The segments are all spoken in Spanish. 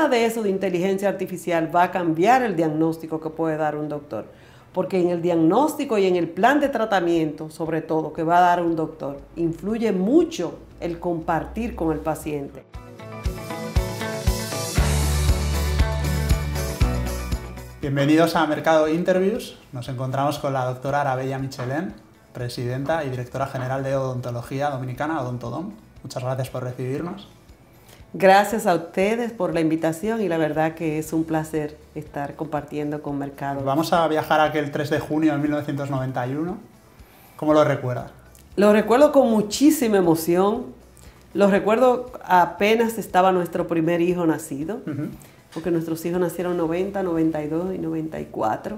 nada de eso de inteligencia artificial va a cambiar el diagnóstico que puede dar un doctor. Porque en el diagnóstico y en el plan de tratamiento, sobre todo, que va a dar un doctor, influye mucho el compartir con el paciente. Bienvenidos a Mercado Interviews. Nos encontramos con la doctora Arabella Michelén, presidenta y directora general de Odontología Dominicana, Odontodom. Muchas gracias por recibirnos. Gracias a ustedes por la invitación y la verdad que es un placer estar compartiendo con Mercado. Vamos a viajar aquel 3 de junio de 1991. ¿Cómo lo recuerdas? Lo recuerdo con muchísima emoción. Lo recuerdo apenas estaba nuestro primer hijo nacido, porque nuestros hijos nacieron 90, 92 y 94.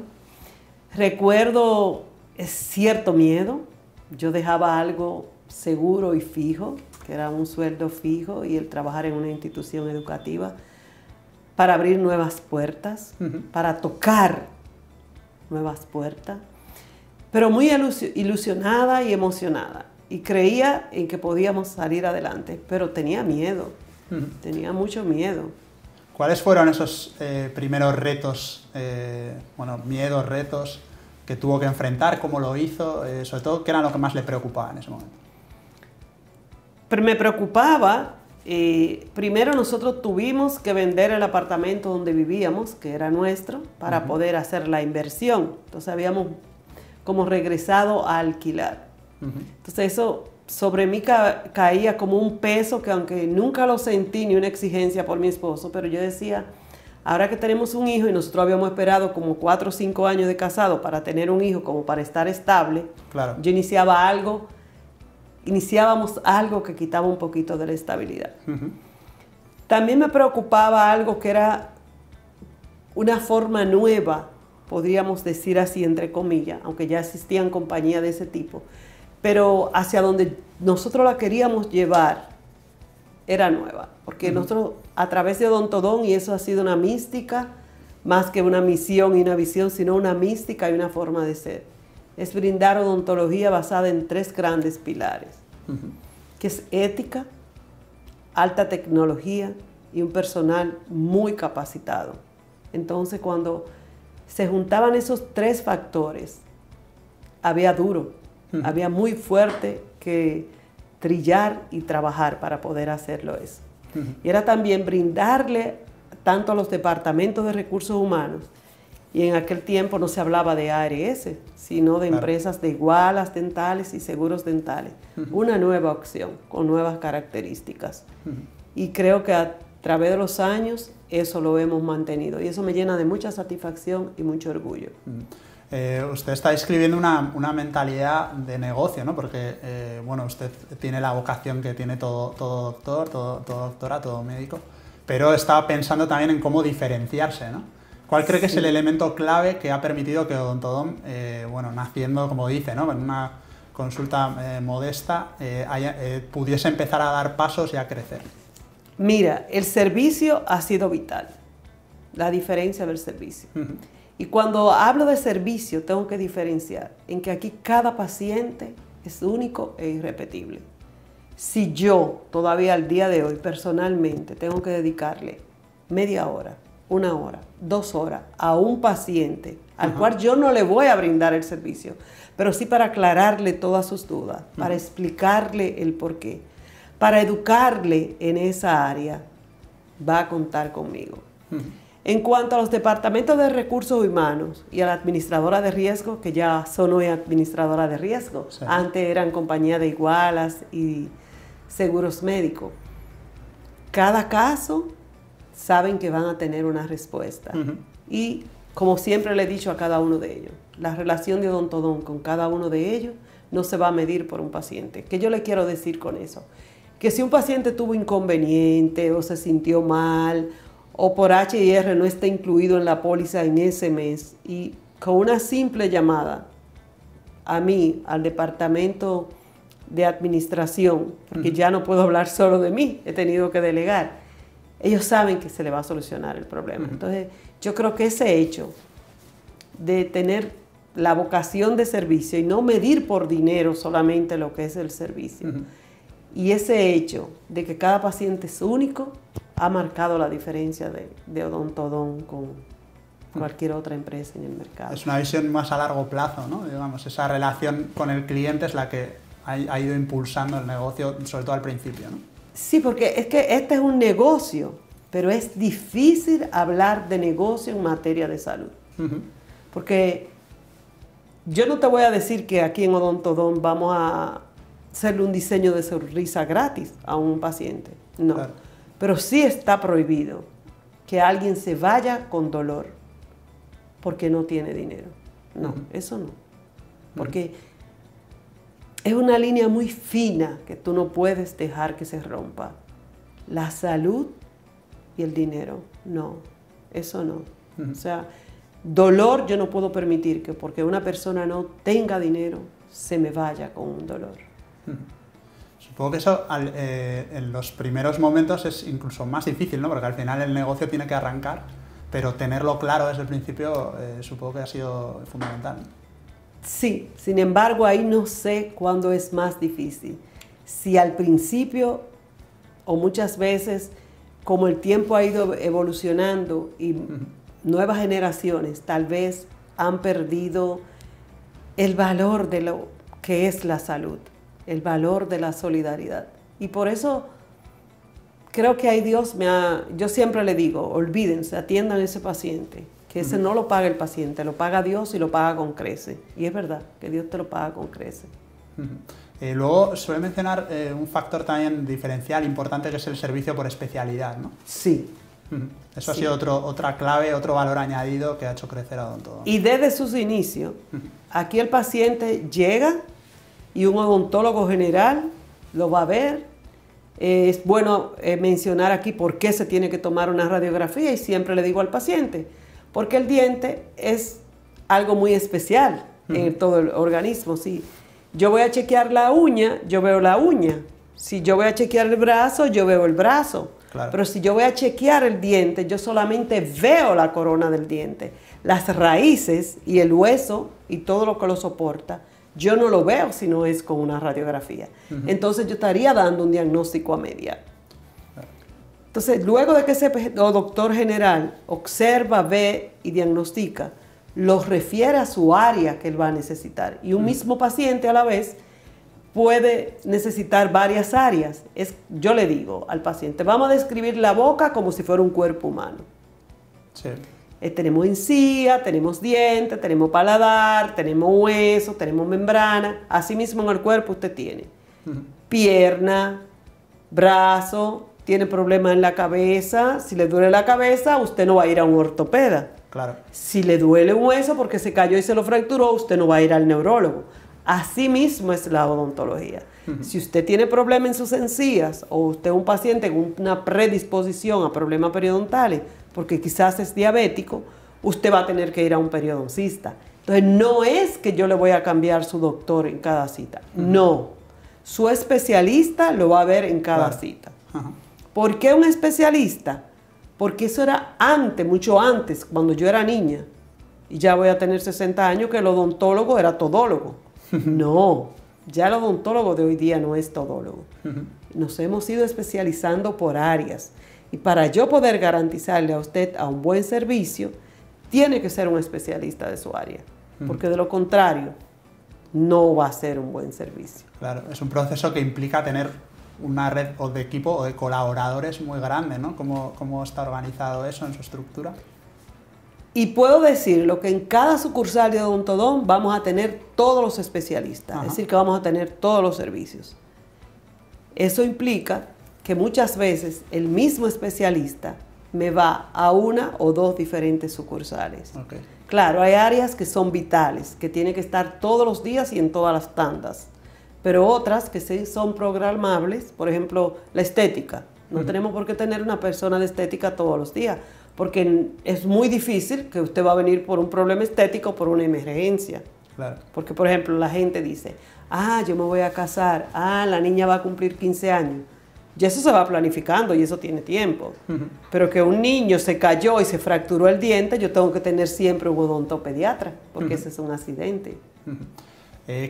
Recuerdo cierto miedo. Yo dejaba algo seguro y fijo, que era un sueldo fijo y el trabajar en una institución educativa para abrir nuevas puertas, para tocar nuevas puertas, pero muy ilusionada y emocionada. Y creía en que podíamos salir adelante, pero tenía miedo, tenía mucho miedo. ¿Cuáles fueron esos primeros retos, miedos, retos que tuvo que enfrentar? ¿Cómo lo hizo? Sobre todo, ¿qué era lo que más le preocupaba en ese momento? Pero me preocupaba, primero nosotros tuvimos que vender el apartamento donde vivíamos, que era nuestro, para poder hacer la inversión. Entonces habíamos como regresado a alquilar. Entonces eso sobre mí caía como un peso que aunque nunca lo sentí ni una exigencia por mi esposo, pero yo decía, ahora que tenemos un hijo y nosotros habíamos esperado como 4 o 5 años de casado para tener un hijo, como para estar estable, claro. Yo iniciábamos algo que quitaba un poquito de la estabilidad. También me preocupaba algo que era una forma nueva, podríamos decir así entre comillas, aunque ya existían compañías de ese tipo, pero hacia donde nosotros la queríamos llevar era nueva, porque nosotros a través de Odontodom, y eso ha sido una mística, más que una misión y una visión, sino una mística y una forma de ser. Es brindar odontología basada en 3 grandes pilares, que es ética, alta tecnología y un personal muy capacitado. Entonces, cuando se juntaban esos 3 factores, había duro, había muy fuerte que trillar y trabajar para poder hacerlo eso. Y era también brindarle tanto a los departamentos de recursos humanos, y en aquel tiempo no se hablaba de ARS, sino de empresas de igualas dentales y seguros dentales. Una nueva opción, con nuevas características. Y creo que a través de los años eso lo hemos mantenido. Y eso me llena de mucha satisfacción y mucho orgullo. Usted está describiendo una mentalidad de negocio, ¿no? Porque, usted tiene la vocación que tiene todo doctor, todo doctora, todo médico, pero estaba pensando también en cómo diferenciarse, ¿no? ¿Cuál cree que es el elemento clave que ha permitido que Odontodom, naciendo, como dice, ¿no?, en una consulta modesta, pudiese empezar a dar pasos y a crecer? Mira, el servicio ha sido vital, la diferencia del servicio. Y cuando hablo de servicio, tengo que diferenciar en que aquí cada paciente es único e irrepetible. Si yo, todavía al día de hoy, personalmente, tengo que dedicarle media hora, 1 hora, 2 horas a un paciente al cual yo no le voy a brindar el servicio, pero sí para aclararle todas sus dudas, para explicarle el porqué, para educarle en esa área, va a contar conmigo. En cuanto a los departamentos de recursos humanos y a la administradora de riesgo, que ya son hoy administradora de riesgo, antes eran compañía de igualas y seguros médicos, cada caso saben que van a tener una respuesta. Y como siempre le he dicho a cada uno de ellos, la relación de Odontodom con cada uno de ellos no se va a medir por un paciente. ¿Qué yo le quiero decir con eso? Que si un paciente tuvo inconveniente o se sintió mal o por H y R no está incluido en la póliza en ese mes, y con una simple llamada a mí, al departamento de administración, porque ya no puedo hablar solo de mí, he tenido que delegar, ellos saben que se le va a solucionar el problema. Entonces, yo creo que ese hecho de tener la vocación de servicio y no medir por dinero solamente lo que es el servicio, y ese hecho de que cada paciente es único, ha marcado la diferencia de Odontodont con cualquier otra empresa en el mercado. Es una visión más a largo plazo, ¿no? Digamos, esa relación con el cliente es la que ha ido impulsando el negocio, sobre todo al principio, ¿no? Sí, porque es que este es un negocio, pero es difícil hablar de negocio en materia de salud. Porque yo no te voy a decir que aquí en Odontodont vamos a hacerle un diseño de sonrisa gratis a un paciente. No. Claro. Pero sí está prohibido que alguien se vaya con dolor porque no tiene dinero. No, eso no. Porque es una línea muy fina que tú no puedes dejar que se rompa. La salud y el dinero, no. Eso no. O sea, dolor yo no puedo permitir que porque una persona no tenga dinero se me vaya con un dolor. Supongo que eso en los primeros momentos es incluso más difícil, ¿no? Porque al final el negocio tiene que arrancar, pero tenerlo claro desde el principio supongo que ha sido fundamental. Sí, sin embargo ahí no sé cuándo es más difícil. Si al principio o muchas veces como el tiempo ha ido evolucionando y nuevas generaciones tal vez han perdido el valor de lo que es la salud, el valor de la solidaridad. Y por eso creo que ahí Dios yo siempre le digo, olvídense, atiendan a ese paciente, que ese no lo paga el paciente, lo paga Dios y lo paga con creces. Y es verdad, que Dios te lo paga con creces. Luego suele mencionar un factor también diferencial importante que es el servicio por especialidad, ¿no? Sí. Eso ha sido otra clave, otro valor añadido que ha hecho crecer a Odontodont. Y desde sus inicios, aquí el paciente llega y un odontólogo general lo va a ver. Es bueno mencionar aquí por qué se tiene que tomar una radiografía y siempre le digo al paciente, porque el diente es algo muy especial en todo el organismo. Si yo voy a chequear la uña, yo veo la uña. Si yo voy a chequear el brazo, yo veo el brazo. Claro. Pero si yo voy a chequear el diente, yo solamente veo la corona del diente. Las raíces y el hueso y todo lo que lo soporta, yo no lo veo si no es con una radiografía. Entonces yo estaría dando un diagnóstico a media. Entonces, luego de que ese doctor general observa, ve y diagnostica, lo refiere a su área que él va a necesitar. Y un mismo paciente a la vez puede necesitar varias áreas. Yo le digo al paciente, vamos a describir la boca como si fuera un cuerpo humano. Sí. Tenemos encía, tenemos dientes, tenemos paladar, tenemos hueso, tenemos membrana. Así mismo en el cuerpo usted tiene pierna, brazo, tiene problemas en la cabeza. Si le duele la cabeza, usted no va a ir a un ortopeda. Claro. Si le duele un hueso porque se cayó y se lo fracturó, usted no va a ir al neurólogo. Así mismo es la odontología. Si usted tiene problemas en sus encías o usted es un paciente con una predisposición a problemas periodontales, porque quizás es diabético, usted va a tener que ir a un periodoncista. Entonces, no es que yo le voy a cambiar su doctor en cada cita. No. Su especialista lo va a ver en cada cita. ¿Por qué un especialista? Porque eso era antes, mucho antes, cuando yo era niña. Y ya voy a tener 60 años, que el odontólogo era todólogo. No, ya el odontólogo de hoy día no es todólogo. Nos hemos ido especializando por áreas. Y para yo poder garantizarle a usted a un buen servicio, tiene que ser un especialista de su área. Porque de lo contrario, no va a ser un buen servicio. Claro, es un proceso que implica tener una red o de equipo o de colaboradores muy grande, ¿no? ¿Cómo está organizado eso en su estructura? Y puedo decirlo que en cada sucursal de Odontodont vamos a tener todos los especialistas, es decir, que vamos a tener todos los servicios. Eso implica que muchas veces el mismo especialista me va a una o dos diferentes sucursales. Okay. Claro, hay áreas que son vitales, que tienen que estar todos los días y en todas las tandas, pero otras que sí son programables, por ejemplo, la estética. No tenemos por qué tener una persona de estética todos los días, porque es muy difícil que usted va a venir por un problema estético o por una emergencia. Claro. Porque, por ejemplo, la gente dice, yo me voy a casar, la niña va a cumplir 15 años. Y eso se va planificando y eso tiene tiempo. Pero que un niño se cayó y se fracturó el diente, yo tengo que tener siempre un odontopediatra, porque ese es un accidente.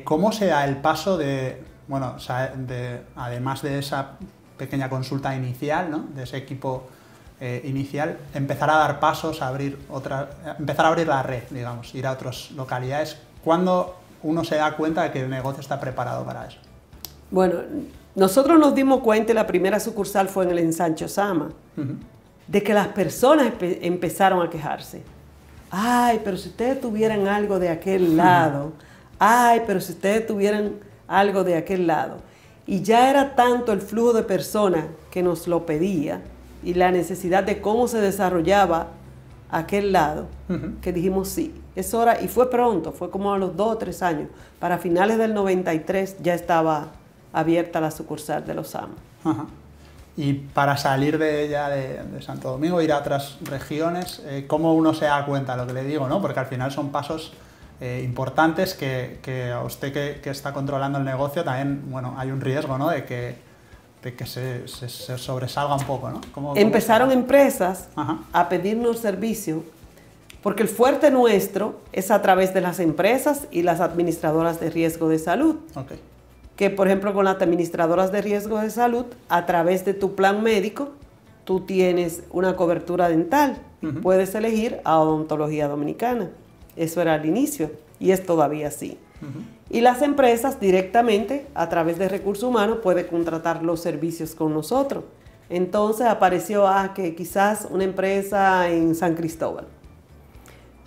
¿Cómo se da el paso además de esa pequeña consulta inicial, ¿no? De ese equipo inicial, empezar a dar pasos, empezar a abrir la red, digamos, ir a otras localidades. ¿Cuándo uno se da cuenta de que el negocio está preparado para eso? Bueno, nosotros nos dimos cuenta, la primera sucursal fue en el Ensanche Osama, de que las personas empezaron a quejarse. Ay, pero si ustedes tuvieran algo de aquel lado, ay, pero si ustedes tuvieran algo de aquel lado. Y ya era tanto el flujo de personas que nos lo pedía y la necesidad de cómo se desarrollaba aquel lado, que dijimos sí, es hora, y fue pronto, fue como a los 2 o 3 años. Para finales del 93 ya estaba abierta la sucursal de los Osama. Y para salir de ella, de Santo Domingo, ir a otras regiones, ¿cómo uno se da cuenta de lo que le digo, ¿no? Porque al final son pasos importantes que a usted que está controlando el negocio también, bueno, hay un riesgo, ¿no? de que se sobresalga un poco, ¿no? Empezaron empresas a pedirnos servicio, porque el fuerte nuestro es a través de las empresas y las administradoras de riesgo de salud. Que, por ejemplo, con las administradoras de riesgo de salud, a través de tu plan médico, tú tienes una cobertura dental. Puedes elegir a Odontología Dominicana. Eso era al inicio y es todavía así. Y las empresas directamente, a través de recursos humanos, pueden contratar los servicios con nosotros. Entonces apareció que quizás una empresa en San Cristóbal.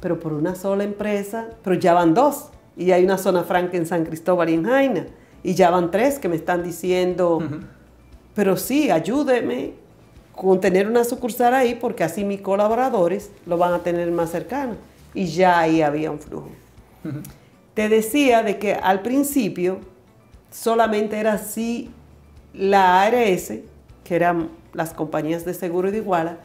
Pero por una sola empresa, pero ya van 2. Y hay una zona franca en San Cristóbal y en Jaina. Y ya van 3 que me están diciendo, pero sí, ayúdeme con tener una sucursal ahí, porque así mis colaboradores lo van a tener más cercano. Y ya ahí había un flujo. Te decía de que al principio solamente era así la ARS, que eran las compañías de seguro de Iguala,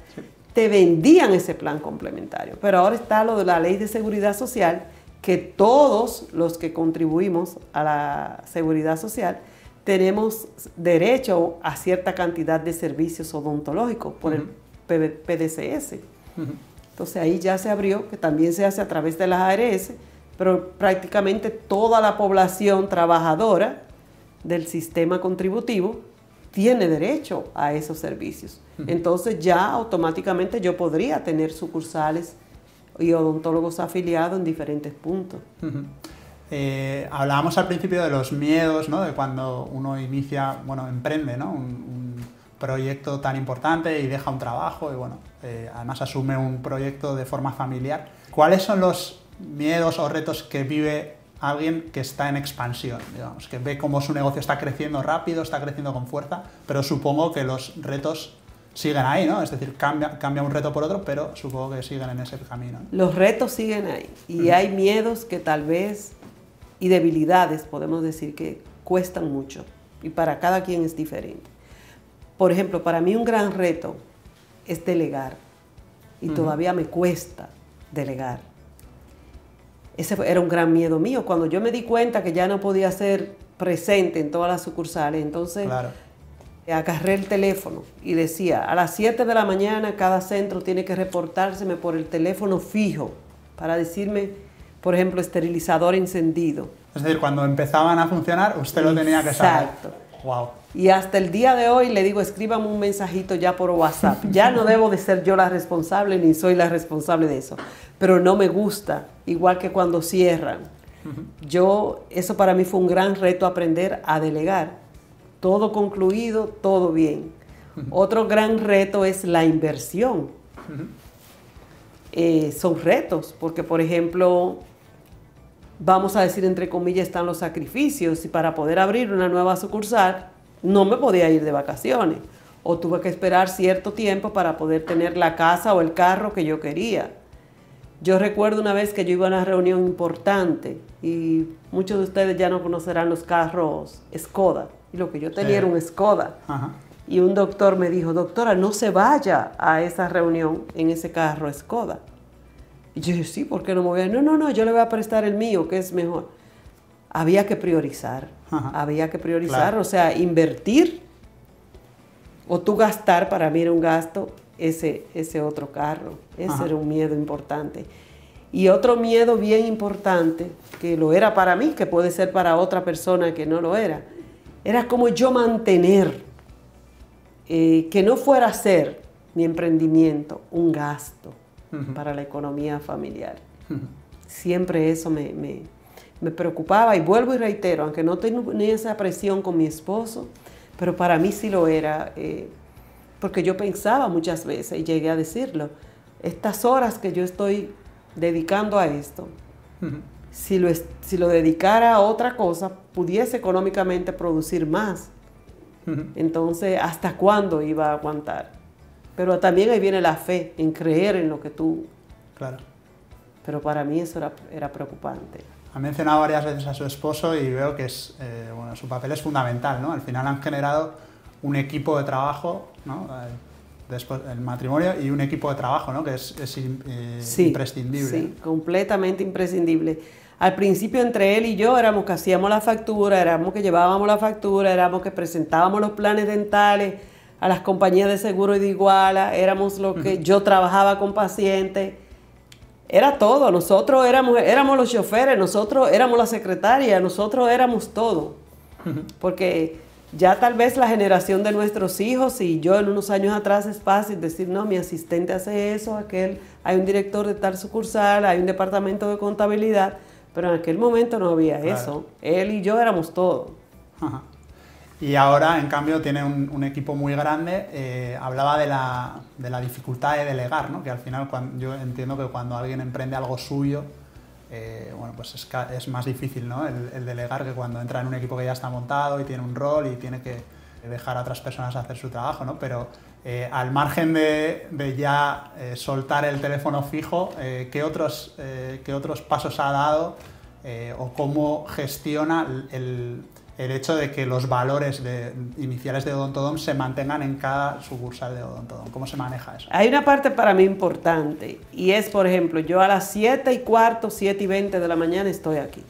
te vendían ese plan complementario. Pero ahora está lo de la Ley de Seguridad Social, que todos los que contribuimos a la seguridad social tenemos derecho a cierta cantidad de servicios odontológicos por el PDCS. Entonces ahí ya se abrió, que también se hace a través de las ARS, pero prácticamente toda la población trabajadora del sistema contributivo tiene derecho a esos servicios. Entonces ya automáticamente yo podría tener sucursales y odontólogos afiliados en diferentes puntos. Hablábamos al principio de los miedos, ¿no? De cuando uno inicia, bueno, emprende, ¿no? un proyecto tan importante y deja un trabajo y, bueno, además asume un proyecto de forma familiar. ¿Cuáles son los miedos o retos que vive alguien que está en expansión, digamos, que ve cómo su negocio está creciendo rápido, está creciendo con fuerza, pero supongo que los retos siguen ahí, ¿no? Es decir, cambia un reto por otro, pero supongo que siguen en ese camino, ¿no? Los retos siguen ahí y hay miedos que tal vez, y debilidades, podemos decir, que cuestan mucho y para cada quien es diferente. Por ejemplo, para mí un gran reto es delegar y todavía me cuesta delegar. Ese era un gran miedo mío. Cuando yo me di cuenta que ya no podía ser presente en todas las sucursales, entonces agarré el teléfono y decía, a las 7 de la mañana cada centro tiene que reportárseme por el teléfono fijo para decirme, por ejemplo, esterilizador encendido. Es decir, cuando empezaban a funcionar, usted lo tenía que saber. Exacto. Wow. Y hasta el día de hoy le digo, escríbame un mensajito ya por WhatsApp. Ya no debo de ser yo la responsable, ni soy la responsable de eso. Pero no me gusta, igual que cuando cierran. Eso para mí fue un gran reto, aprender a delegar. Todo concluido, todo bien. Otro gran reto es la inversión. Son retos, porque por ejemplo, vamos a decir entre comillas, están los sacrificios, y para poder abrir una nueva sucursal, no me podía ir de vacaciones, o tuve que esperar cierto tiempo para poder tener la casa o el carro que yo quería. Yo recuerdo una vez que yo iba a una reunión importante, y muchos de ustedes ya no conocerán los carros Skoda, y lo que yo tenía era un Skoda. Y un doctor me dijo, doctora, no se vaya a esa reunión en ese carro Skoda. Y yo dije, sí, ¿por qué no me voy a ir? No, yo le voy a prestar el mío, que es mejor. Había que priorizar, Claro. O sea, invertir o tú gastar, para mí era un gasto, ese otro carro. Ese era un miedo importante. Y otro miedo bien importante, que lo era para mí, que puede ser para otra persona que no lo era como yo mantener, que no fuera a ser mi emprendimiento un gasto para la economía familiar. Siempre eso me preocupaba, y vuelvo y reitero, aunque no tenía esa presión con mi esposo, pero para mí sí lo era, porque yo pensaba muchas veces, y llegué a decirlo, estas horas que yo estoy dedicando a esto, si lo dedicara a otra cosa, pudiese económicamente producir más. Entonces, ¿hasta cuándo iba a aguantar? Pero también ahí viene la fe, en creer en lo que tú... Claro. Pero para mí eso era preocupante. Ha mencionado varias veces a su esposo y veo que bueno, su papel es fundamental, ¿no? Al final han generado un equipo de trabajo, ¿no? Después del matrimonio, y un equipo de trabajo, ¿no? Que es imprescindible. Sí, completamente imprescindible. Al principio entre él y yo éramos que hacíamos la factura, éramos que llevábamos la factura, éramos que presentábamos los planes dentales a las compañías de seguro y de Iguala, éramos lo que yo trabajaba con pacientes, era todo, nosotros éramos los choferes, nosotros éramos la secretaria, nosotros éramos todo, porque ya tal vez la generación de nuestros hijos y yo en unos años atrás es fácil decir, no, mi asistente hace eso, hay un director de tal sucursal, hay un departamento de contabilidad, pero en aquel momento no había eso, él y yo éramos todo. Ajá. Y ahora, en cambio, tiene un equipo muy grande. Hablaba de la dificultad de delegar, ¿no? Que al final yo entiendo que cuando alguien emprende algo suyo, bueno, pues es más difícil, ¿no? el delegar, que cuando entra en un equipo que ya está montado y tiene un rol y tiene que dejar a otras personas hacer su trabajo, ¿no? Pero al margen de ya soltar el teléfono fijo, ¿qué otros pasos ha dado o cómo gestiona el hecho de que los valores iniciales de Odontodom se mantengan en cada sucursal de Odontodom? ¿Cómo se maneja eso? Hay una parte para mí importante, y es, por ejemplo, yo a las 7:15, 7:20 de la mañana estoy aquí.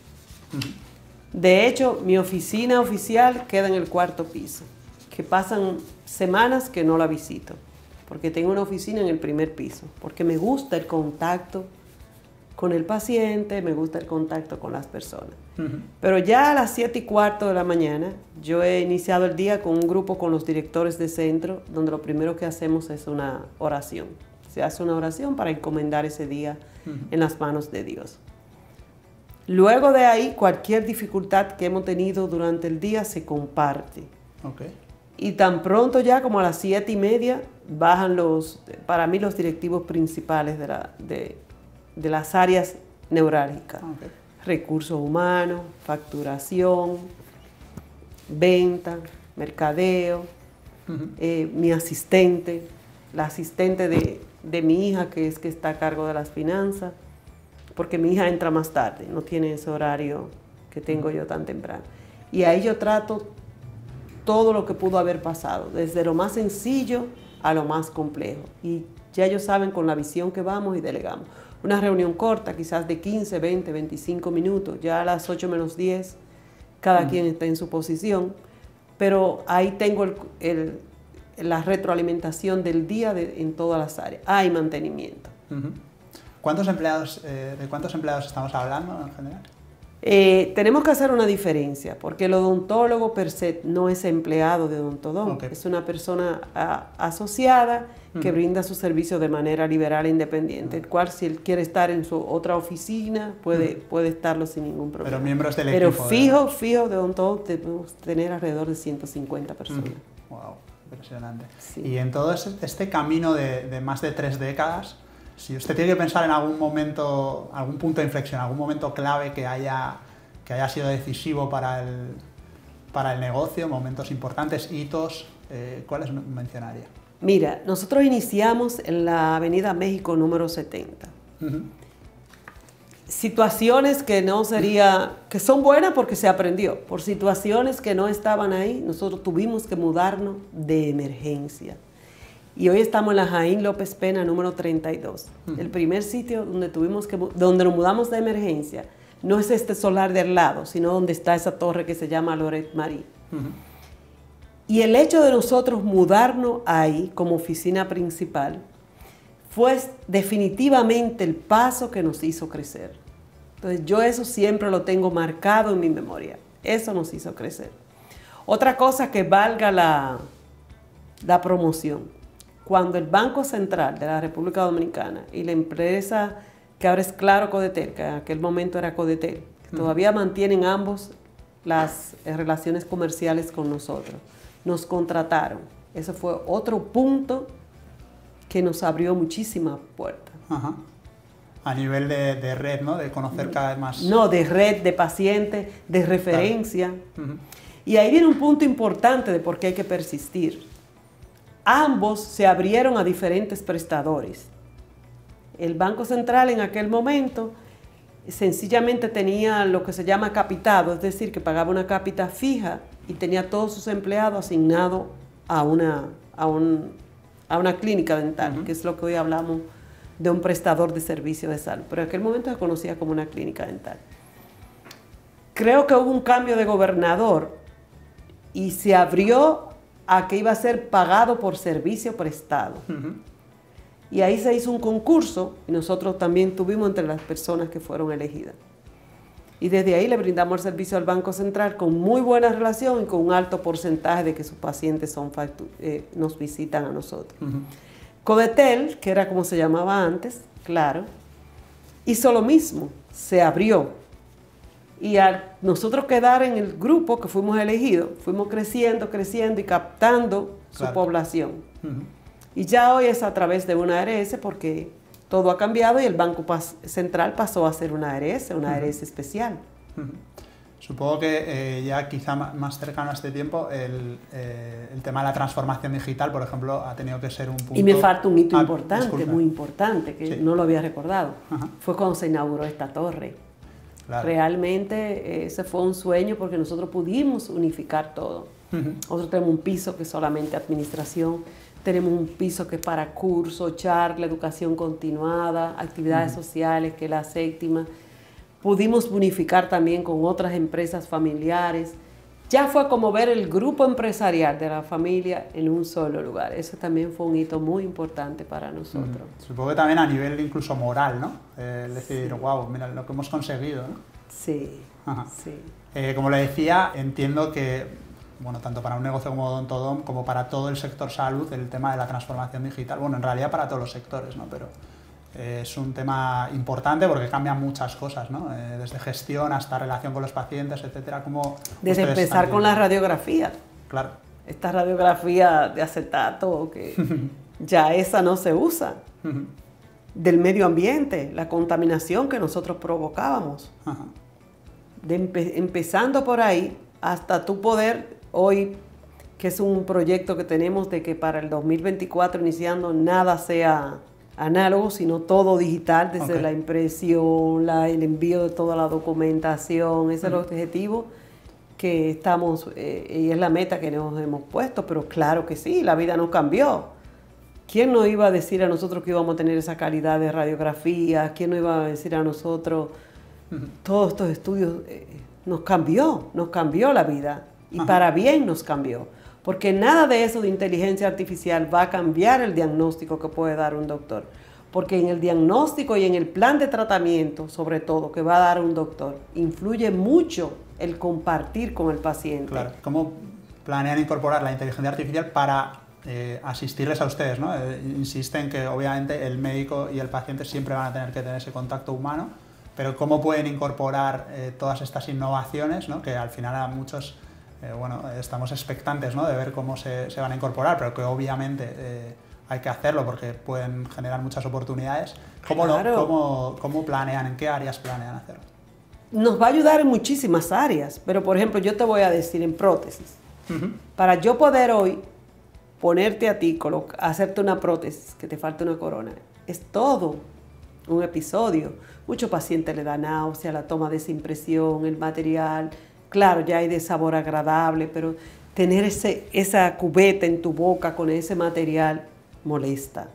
De hecho, mi oficina oficial queda en el 4º piso, que pasan semanas que no la visito, porque tengo una oficina en el 1er piso, porque me gusta el contacto con el paciente, me gusta el contacto con las personas. Pero ya a las 7:15 de la mañana, yo he iniciado el día con un grupo con los directores de centro, donde lo primero que hacemos es una oración. Se hace una oración para encomendar ese día en las manos de Dios. Luego de ahí, cualquier dificultad que hemos tenido durante el día se comparte. Okay. Y tan pronto ya como a las 7:30 bajan para mí los directivos principales de las áreas neurálgicas. Okay. Recursos humanos, facturación, venta, mercadeo, mi asistente, la asistente de mi hija, que está a cargo de las finanzas, porque mi hija entra más tarde, no tiene ese horario que tengo yo tan temprano. Y ahí yo trato todo lo que pudo haber pasado, desde lo más sencillo a lo más complejo. Y ya ellos saben con la visión que vamos y delegamos. Una reunión corta, quizás de 15, 20, 25 minutos, ya a las 8:10, cada quien está en su posición, pero ahí tengo la retroalimentación del día en todas las áreas. Hay mantenimiento. ¿De cuántos empleados estamos hablando en general? Tenemos que hacer una diferencia, porque el odontólogo per se no es empleado de Odontodom, okay. Es una persona asociada que brinda su servicio de manera liberal e independiente, el cual si él quiere estar en su otra oficina puede estarlo sin ningún problema. Pero miembros del equipo. Pero fijo de Odontodom debemos tener alrededor de 150 personas. Wow, impresionante. Sí. Y en todo este camino de más de 3 décadas, si usted tiene que pensar en algún momento, algún punto de inflexión, algún momento clave que haya sido decisivo para el negocio, momentos importantes, hitos, ¿cuáles mencionaría? Mira, nosotros iniciamos en la Avenida México número 70. Situaciones que que son buenas porque se aprendió. Por situaciones que no estaban ahí, nosotros tuvimos que mudarnos de emergencia. Y hoy estamos en la Jaín López Pena número 32. El primer sitio donde nos mudamos de emergencia no es este solar de al lado, sino donde está esa torre que se llama Loret Marie. Y el hecho de nosotros mudarnos ahí como oficina principal fue definitivamente el paso que nos hizo crecer. Entonces yo eso siempre lo tengo marcado en mi memoria. Eso nos hizo crecer. Otra cosa que valga la promoción. cuando el Banco Central de la República Dominicana y la empresa que ahora es Claro Codetel, que en aquel momento era Codetel, que todavía mantienen ambos las relaciones comerciales con nosotros, nos contrataron. Eso fue otro punto que nos abrió muchísimas puertas. Ajá. A nivel de red, ¿no? De conocer cada vez más... No, de red, de pacientes, de referencia. Claro. Y ahí viene un punto importante de por qué hay que persistir. Ambos se abrieron a diferentes prestadores. El Banco Central en aquel momento sencillamente tenía lo que se llama capitado, es decir, que pagaba una cápita fija y tenía todos sus empleados asignados a una clínica dental, que es lo que hoy hablamos de un prestador de servicio de salud. Pero en aquel momento se conocía como una clínica dental. Creo que hubo un cambio de gobernador y se abrió a que iba a ser pagado por servicio prestado. Y ahí se hizo un concurso y nosotros también tuvimos entre las personas que fueron elegidas. Y desde ahí le brindamos el servicio al Banco Central con muy buena relación y con un alto porcentaje de que sus pacientes nos visitan a nosotros. Codetel, que era como se llamaba antes, claro, hizo lo mismo, se abrió. Y al nosotros quedar en el grupo que fuimos elegidos, fuimos creciendo y captando su población. Y ya hoy es a través de una ARS porque todo ha cambiado y el Banco Central pasó a ser una ARS, una ARS especial. Supongo que ya quizá más cercano a este tiempo el tema de la transformación digital, por ejemplo, ha tenido que ser un punto... Y me falta un hito importante, disculpe. muy importante, que no lo había recordado. Fue cuando se inauguró esta torre. Claro. Realmente ese fue un sueño porque nosotros pudimos unificar todo. Nosotros tenemos un piso que es solamente administración, tenemos un piso que es para cursos, charla, educación continuada, actividades sociales, que es la séptima. Pudimos unificar también con otras empresas familiares. Ya fue como ver el grupo empresarial de la familia en un solo lugar. Eso también fue un hito muy importante para nosotros. Supongo que también a nivel incluso moral, ¿no? Decir, wow, mira lo que hemos conseguido, ¿no? Sí, sí. Como le decía, entiendo que, bueno, tanto para un negocio como Odontodom, como para todo el sector salud, el tema de la transformación digital, bueno, en realidad para todos los sectores, ¿no? Pero es un tema importante porque cambian muchas cosas, ¿no? Desde gestión hasta relación con los pacientes, etcétera. Desde empezar con la radiografía. Claro. Esta radiografía de acetato, que ya esa no se usa. Del medio ambiente, la contaminación que nosotros provocábamos. Empezando por ahí, hasta tu poder, hoy, que es un proyecto que tenemos de que para el 2024, iniciando, nada sea análogo, sino todo digital, desde la impresión, el envío de toda la documentación. Ese es el objetivo que estamos, y es la meta que nos hemos puesto, pero claro que sí, la vida nos cambió. ¿Quién nos iba a decir a nosotros que íbamos a tener esa calidad de radiografía? ¿Quién nos iba a decir a nosotros todos estos estudios? Nos cambió la vida, y para bien nos cambió. Porque nada de eso de inteligencia artificial va a cambiar el diagnóstico que puede dar un doctor. Porque en el diagnóstico y en el plan de tratamiento, sobre todo, que va a dar un doctor, influye mucho el compartir con el paciente. Claro. ¿Cómo planean incorporar la inteligencia artificial para asistirles a ustedes, ¿no? Insisten que obviamente el médico y el paciente siempre van a tener que tener ese contacto humano, pero ¿cómo pueden incorporar todas estas innovaciones, ¿no? Que al final a muchos... bueno, estamos expectantes, ¿no? De ver cómo se van a incorporar, pero que obviamente hay que hacerlo porque pueden generar muchas oportunidades. ¿Cómo planean? ¿En qué áreas planean hacerlo? Nos va a ayudar en muchísimas áreas, pero por ejemplo, yo te voy a decir en prótesis. Para yo poder hoy ponerte a ti, hacerte una prótesis, que te falta una corona, es todo un episodio. Muchos pacientes le da náusea, la toma de esa impresión, el material. Claro, ya hay de sabor agradable, pero tener esa cubeta en tu boca con ese material molesta.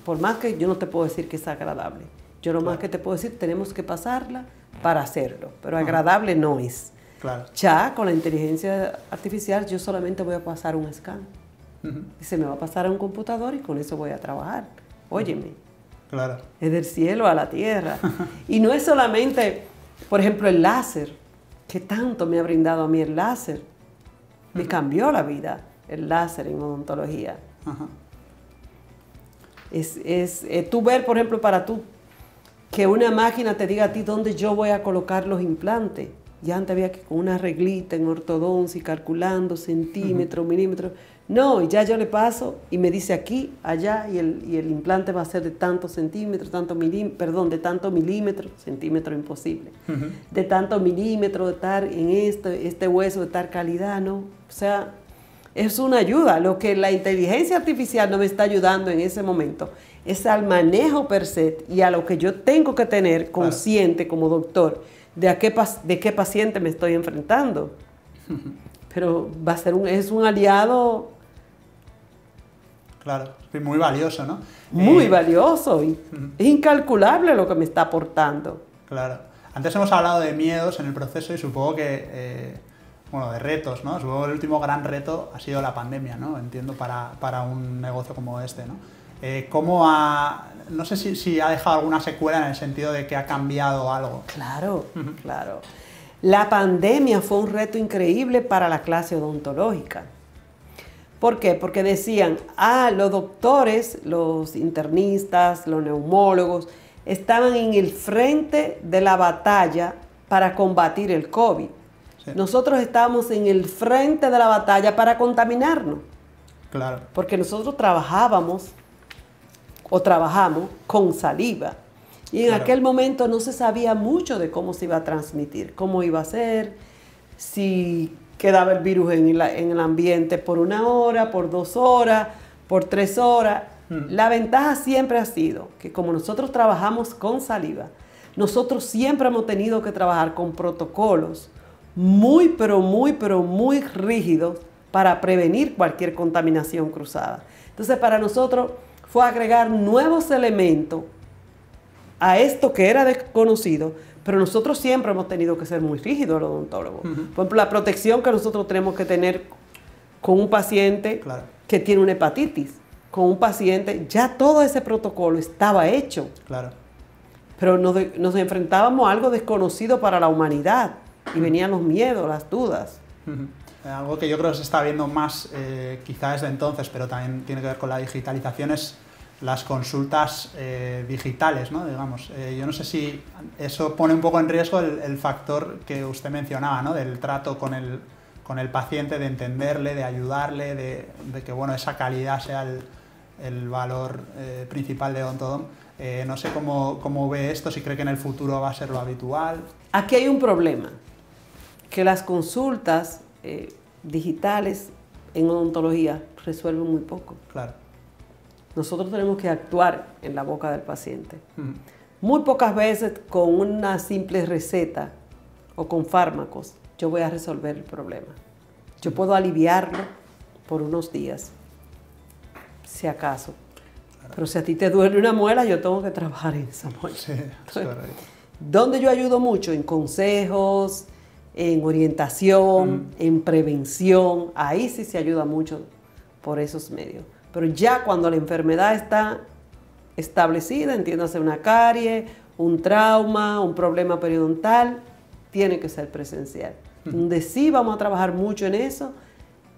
Por más que yo no te puedo decir que es agradable. Yo lo más que te puedo decir, tenemos que pasarla para hacerlo, pero agradable no es. Claro. Ya con la inteligencia artificial yo solamente voy a pasar un scan. Y se me va a pasar a un computador y con eso voy a trabajar. Óyeme. Claro. Es del cielo a la tierra. Y no es solamente, por ejemplo, el láser. ¿Qué tanto me ha brindado a mí el láser? Me cambió la vida el láser en odontología. Ajá. Tú ver, por ejemplo, para tú, que una máquina te diga a ti dónde yo voy a colocar los implantes. Ya antes había que con una reglita en ortodoncia, calculando centímetros, milímetros. No, ya yo le paso y me dice aquí, allá, y el implante va a ser de tantos centímetros, de tantos milímetros, centímetro imposible, de tantos milímetros, de estar en este hueso de tal calidad, ¿no? O sea, es una ayuda. Lo que la inteligencia artificial no me está ayudando en ese momento es al manejo per se y a lo que yo tengo que tener consciente como doctor de qué paciente me estoy enfrentando. Pero va a ser es un aliado. Claro, muy valioso, ¿no? Muy valioso y es incalculable lo que me está aportando. Claro. Antes hemos hablado de miedos en el proceso y supongo que, bueno, de retos, ¿no? Supongo que el último gran reto ha sido la pandemia, ¿no? Entiendo, para un negocio como este, ¿no? No sé si ha dejado alguna secuela en el sentido de que ha cambiado algo. Claro, claro. La pandemia fue un reto increíble para la clase odontológica. ¿Por qué? Porque decían, los doctores, los internistas, los neumólogos, estaban en el frente de la batalla para combatir el COVID. Sí. Nosotros estábamos en el frente de la batalla para contaminarnos. Claro. Porque nosotros trabajamos con saliva. Y en aquel momento no se sabía mucho de cómo se iba a transmitir, cómo iba a ser, si quedaba el virus en el ambiente por 1 hora, por 2 horas, por 3 horas. La ventaja siempre ha sido que como nosotros trabajamos con saliva, nosotros siempre hemos tenido que trabajar con protocolos muy rígidos para prevenir cualquier contaminación cruzada. Entonces, para ejemplo, fue agregar nuevos elementos a esto que era desconocido, pero nosotros siempre hemos tenido que ser muy rígidos los odontólogos. Por ejemplo, la protección que nosotros tenemos que tener con un paciente que tiene una hepatitis, con un paciente, ya todo ese protocolo estaba hecho. Claro. Pero nos enfrentábamos a algo desconocido para la humanidad y venían los miedos, las dudas. Algo que yo creo que se está viendo más quizás desde entonces, pero también tiene que ver con la digitalización, es las consultas digitales, ¿no? Digamos, yo no sé si eso pone un poco en riesgo el factor que usted mencionaba, ¿no? Del trato con el paciente, de entenderle, de ayudarle, de que bueno, esa calidad sea el valor principal de Odontodom. No sé cómo ve esto, si cree que en el futuro va a ser lo habitual. Aquí hay un problema, que las consultas digitales en odontología resuelven muy poco. Claro. Nosotros tenemos que actuar en la boca del paciente. Muy pocas veces con una simple receta o con fármacos yo voy a resolver el problema. Yo puedo aliviarlo por unos días, si acaso. Claro. Pero si a ti te duele una muela, yo tengo que trabajar en esa muela. Sí, entonces, ¿dónde yo ayudo mucho? En consejos, en orientación, en prevención. Ahí sí se ayuda mucho por esos medios. Pero ya cuando la enfermedad está establecida, entiéndase una carie, un trauma, un problema periodontal, tiene que ser presencial. Donde sí vamos a trabajar mucho en eso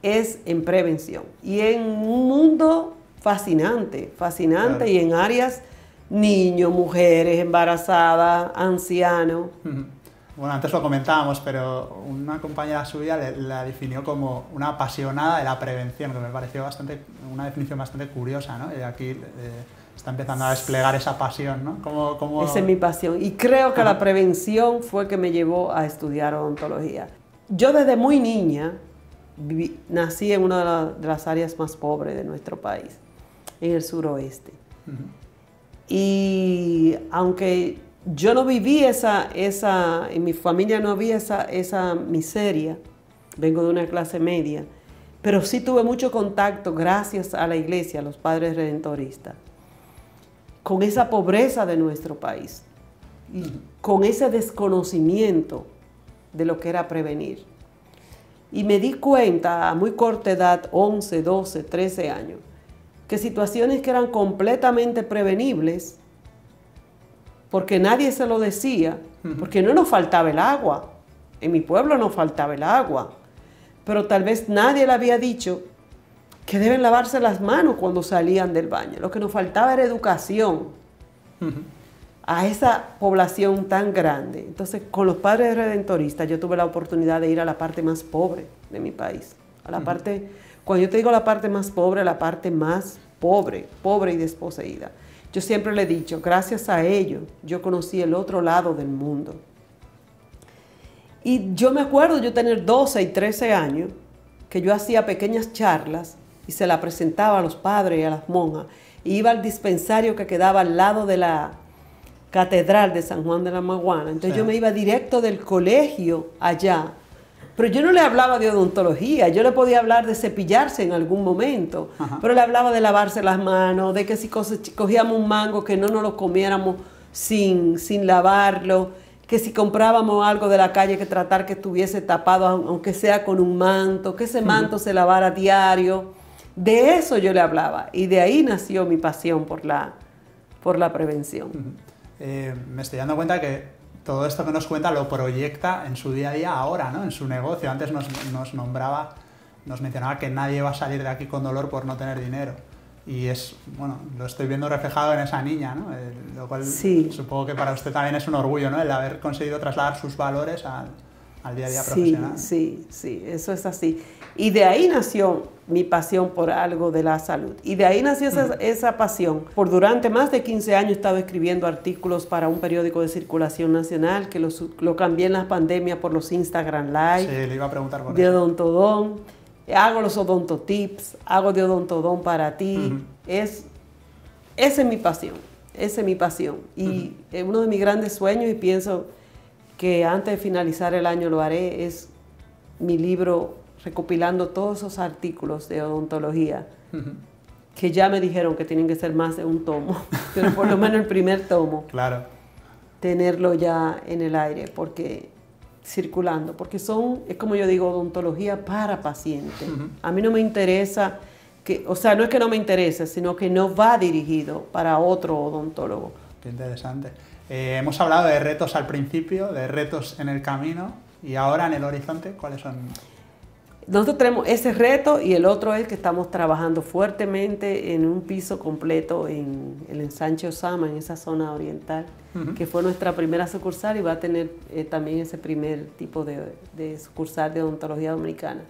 es en prevención. Y en un mundo fascinante, claro. Y en áreas niños, mujeres, embarazadas, ancianos. Bueno, antes lo comentábamos, pero una compañera suya la definió como una apasionada de la prevención, que me pareció una definición bastante curiosa, ¿no? Y aquí está empezando a desplegar esa pasión, ¿no? Esa es mi pasión. Y creo que la prevención fue que me llevó a estudiar odontología. Yo desde muy niña nací en una de las áreas más pobres de nuestro país, en el suroeste. Y aunque yo no viví en mi familia no había esa miseria, vengo de una clase media, pero sí tuve mucho contacto gracias a la iglesia, a los padres redentoristas, con esa pobreza de nuestro país, y con ese desconocimiento de lo que era prevenir. Y me di cuenta a muy corta edad, 11, 12, 13 años, que situaciones que eran completamente prevenibles, porque nadie se lo decía, porque no nos faltaba el agua. En mi pueblo no faltaba el agua, pero tal vez nadie le había dicho que deben lavarse las manos cuando salían del baño. Lo que nos faltaba era educación a esa población tan grande. Entonces, con los padres redentoristas, yo tuve la oportunidad de ir a la parte más pobre de mi país. A la parte, cuando yo te digo la parte más pobre, la parte más pobre, pobre y desposeída. Yo siempre le he dicho, gracias a ellos, yo conocí el otro lado del mundo. Y yo me acuerdo yo tener 12 y 13 años, que yo hacía pequeñas charlas y se la presentaba a los padres y a las monjas. Y iba al dispensario que quedaba al lado de la catedral de San Juan de la Maguana. Entonces yo me iba directo del colegio allá. Pero yo no le hablaba de odontología, yo le podía hablar de cepillarse en algún momento, pero le hablaba de lavarse las manos, de que si cogíamos un mango que no nos lo comiéramos sin lavarlo, que si comprábamos algo de la calle que tratar que estuviese tapado, aunque sea con un manto, que ese manto se lavara a diario. De eso yo le hablaba y de ahí nació mi pasión por la prevención. Me estoy dando cuenta que todo esto que nos cuenta lo proyecta en su día a día ahora, ¿no? En su negocio. Antes nos mencionaba que nadie va a salir de aquí con dolor por no tener dinero. Y bueno, lo estoy viendo reflejado en esa niña, ¿no? Lo cual supongo que para usted también es un orgullo, ¿no? El haber conseguido trasladar sus valores al día a día profesional. Sí, eso es así. Y de ahí nació mi pasión por algo de la salud. Y de ahí nació esa pasión. Durante más de 15 años he estado escribiendo artículos para un periódico de circulación nacional, que lo cambié en la pandemia por los Instagram Live. Sí, le iba a preguntar por de eso. Odontodón. Hago los odontotips, hago de Odontodón para ti. Esa es mi pasión, esa es mi pasión. Y uno de mis grandes sueños, y pienso que antes de finalizar el año lo haré, es mi libro recopilando todos esos artículos de odontología que ya me dijeron que tienen que ser más de un tomo, pero por lo menos el primer tomo. Claro. Tenerlo ya en el aire, circulando, porque es como yo digo, odontología para pacientes. A mí no me interesa, no es que no me interese, sino que no va dirigido para otro odontólogo. Qué interesante. Hemos hablado de retos al principio, de retos en el camino, y ahora en el horizonte, ¿cuáles son? Nosotros tenemos ese reto y el otro es que estamos trabajando fuertemente en un piso completo en el ensanche Osama, en esa zona oriental, que fue nuestra primera sucursal y va a tener también ese primer tipo de sucursal de odontología dominicana,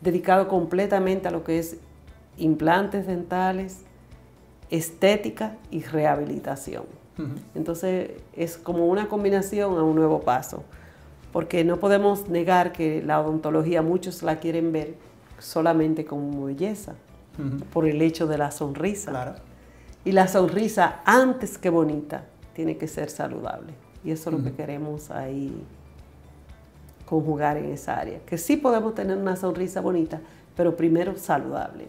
dedicado completamente a lo que es implantes dentales, estética y rehabilitación. Entonces es como una combinación a un nuevo paso. Porque no podemos negar que la odontología muchos la quieren ver solamente como belleza, por el hecho de la sonrisa. Claro. Y la sonrisa, antes que bonita, tiene que ser saludable. Y eso es lo que queremos ahí conjugar en esa área. Que sí podemos tener una sonrisa bonita, pero primero saludable.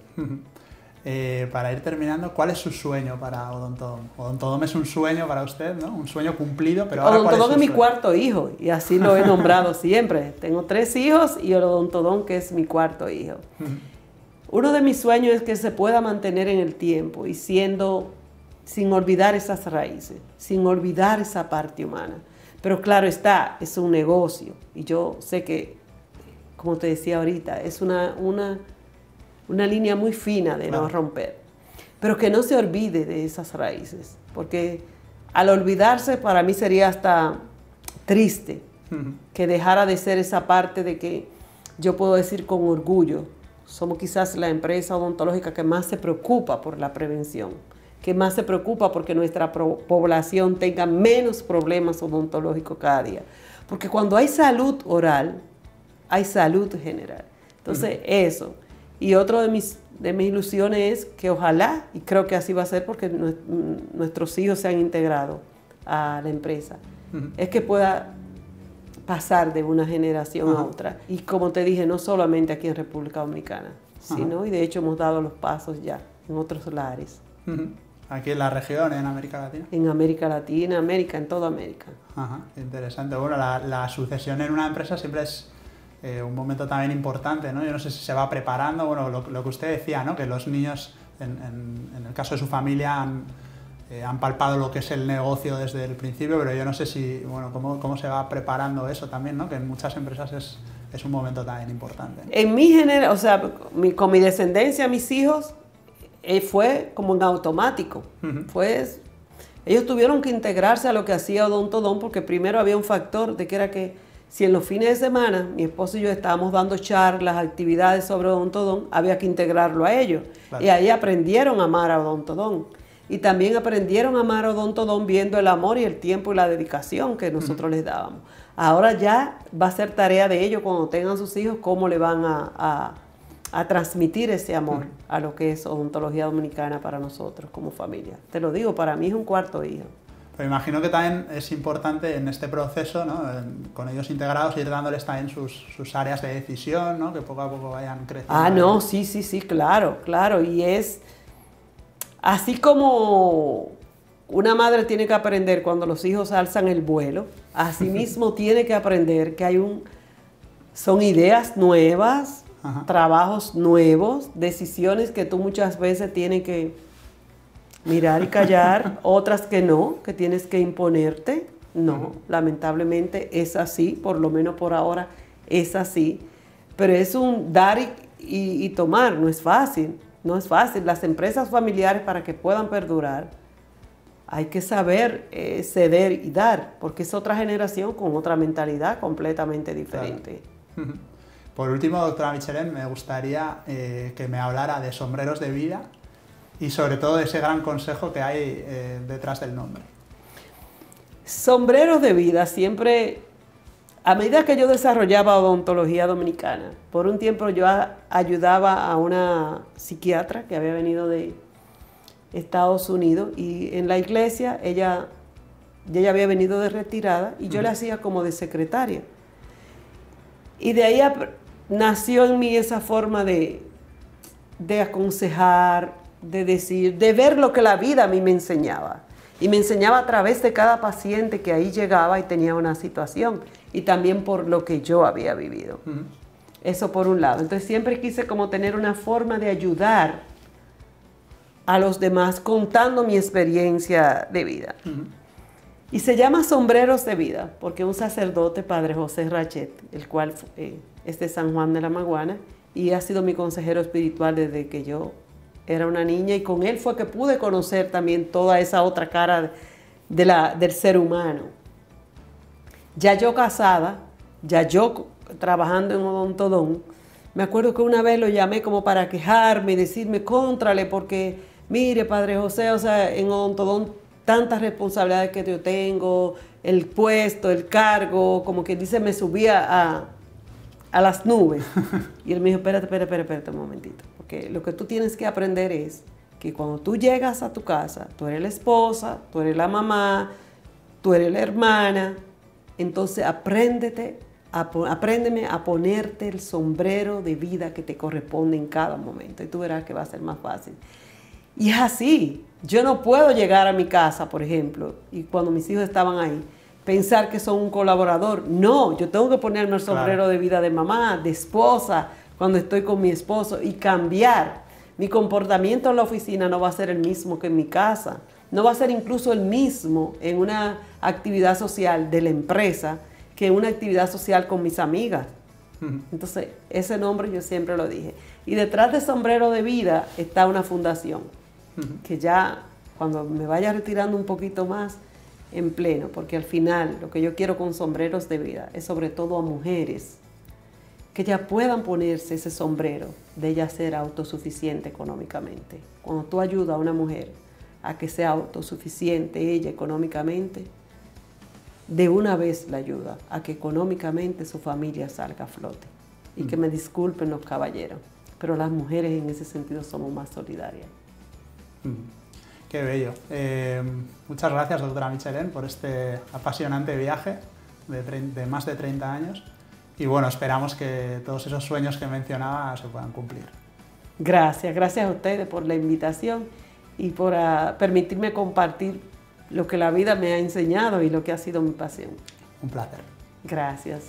Para ir terminando, ¿cuál es su sueño para Odontodón? Odontodón es un sueño para usted, ¿no? Un sueño cumplido, pero ahora Odontodón es mi cuarto hijo y así lo he nombrado siempre. Tengo 3 hijos y el Odontodón que es mi cuarto hijo. Uno de mis sueños es que se pueda mantener en el tiempo y sin olvidar esas raíces, sin olvidar esa parte humana. Pero claro está, es un negocio y yo sé que, como te decía ahorita, es una línea muy fina de no romper, pero que no se olvide de esas raíces, porque al olvidarse para mí sería hasta triste que dejara de ser esa parte de que yo puedo decir con orgullo, somos quizás la empresa odontológica que más se preocupa por la prevención, que más se preocupa porque nuestra población tenga menos problemas odontológicos cada día, porque cuando hay salud oral, hay salud general. Entonces eso. Y otro de mis ilusiones es que ojalá, y creo que así va a ser porque nuestros hijos se han integrado a la empresa, es que pueda pasar de una generación a otra. Y como te dije, no solamente aquí en República Dominicana, sino, y de hecho hemos dado los pasos ya en otros lares. ¿Aquí en la región, en América Latina? En América Latina, en toda América. Interesante. Bueno, la sucesión en una empresa siempre es un momento también importante, ¿no? Yo no sé si se va preparando, bueno, lo que usted decía, ¿no? Que los niños, en el caso de su familia, han palpado lo que es el negocio desde el principio, pero yo no sé si, bueno, cómo se va preparando eso también, ¿no? Que en muchas empresas es es un momento también importante. En mi generación, o sea, con mi descendencia, mis hijos, fue como en automático. Ellos tuvieron que integrarse a lo que hacía Odontodont, porque primero había un factor de que era que si en los fines de semana mi esposo y yo estábamos dando charlas, actividades sobre Odontodont, había que integrarlo a ellos. Claro. Y ahí aprendieron a amar a Odontodont. Y también aprendieron a amar a Odontodont viendo el amor y el tiempo y la dedicación que nosotros les dábamos. Ahora ya va a ser tarea de ellos cuando tengan sus hijos, cómo le van a transmitir ese amor a lo que es odontología dominicana para nosotros como familia. Te lo digo, para mí es un cuarto hijo. Pero imagino que también es importante en este proceso, ¿no? Con ellos integrados, ir dándoles también sus áreas de decisión, ¿no? Que poco a poco vayan creciendo. Ah, no, sí, claro. Y es así como una madre tiene que aprender cuando los hijos alzan el vuelo, así mismo tiene que aprender que son ideas nuevas, trabajos nuevos, decisiones que tú muchas veces tienes que mirar y callar, otras que no, que tienes que imponerte. No, lamentablemente es así, por lo menos por ahora es así. Pero es un dar y tomar, no es fácil. Las empresas familiares, para que puedan perdurar, hay que saber ceder y dar, porque es otra generación con otra mentalidad completamente diferente. Claro. Por último, doctora Michelén, me gustaría que me hablara de sombreros de vida y sobre todo de ese gran consejo que hay detrás del nombre. Sombreros de vida, siempre, a medida que yo desarrollaba odontología dominicana, por un tiempo yo ayudaba a una psiquiatra que había venido de Estados Unidos, y en la iglesia ella había venido de retirada y yo le hacía como de secretaria. Y de ahí nació en mí esa forma de aconsejar, de decir, de ver lo que la vida a mí me enseñaba. Y me enseñaba a través de cada paciente que ahí llegaba y tenía una situación. Y también por lo que yo había vivido. Eso por un lado. Entonces siempre quise como tener una forma de ayudar a los demás contando mi experiencia de vida. Y se llama Sombreros de Vida, porque un sacerdote, Padre José Rachet, el cual es de San Juan de la Maguana, y ha sido mi consejero espiritual desde que yo era una niña, y con él fue que pude conocer también toda esa otra cara del ser humano. Ya yo casada, ya yo trabajando en Odontodont, me acuerdo que una vez lo llamé como para quejarme y decirme contrale, porque mire, Padre José, o sea, en Odontodont tantas responsabilidades que yo tengo, el puesto, el cargo, como que dice, me subía a las nubes. Y él me dijo, espérate un momentito, porque lo que tú tienes que aprender es que cuando tú llegas a tu casa, tú eres la esposa, tú eres la mamá, tú eres la hermana, entonces apréndeme a ponerte el sombrero de vida que te corresponde en cada momento, y tú verás que va a ser más fácil. Y es así. Yo no puedo llegar a mi casa, por ejemplo, y cuando mis hijos estaban ahí, pensar que son un colaborador. No, yo tengo que ponerme el sombrero de vida de mamá, de esposa, cuando estoy con mi esposo, y cambiar. Mi comportamiento en la oficina no va a ser el mismo que en mi casa. No va a ser incluso el mismo en una actividad social de la empresa que en una actividad social con mis amigas. Entonces, ese nombre yo siempre lo dije. Y detrás de Sombrero de Vida está una fundación, que ya cuando me vaya retirando un poquito más, en pleno, porque al final lo que yo quiero con Sombreros de Vida es sobre todo a mujeres que ya puedan ponerse ese sombrero de ella ser autosuficiente económicamente. Cuando tú ayudas a una mujer a que sea autosuficiente ella económicamente, de una vez la ayuda a que económicamente su familia salga a flote. Y que me disculpen los caballeros, pero las mujeres en ese sentido somos más solidarias. Qué bello. Muchas gracias, doctora Michelén, por este apasionante viaje de más de 30 años. Y bueno, esperamos que todos esos sueños que mencionaba se puedan cumplir. Gracias a ustedes por la invitación y por permitirme compartir lo que la vida me ha enseñado y lo que ha sido mi pasión. Un placer. Gracias.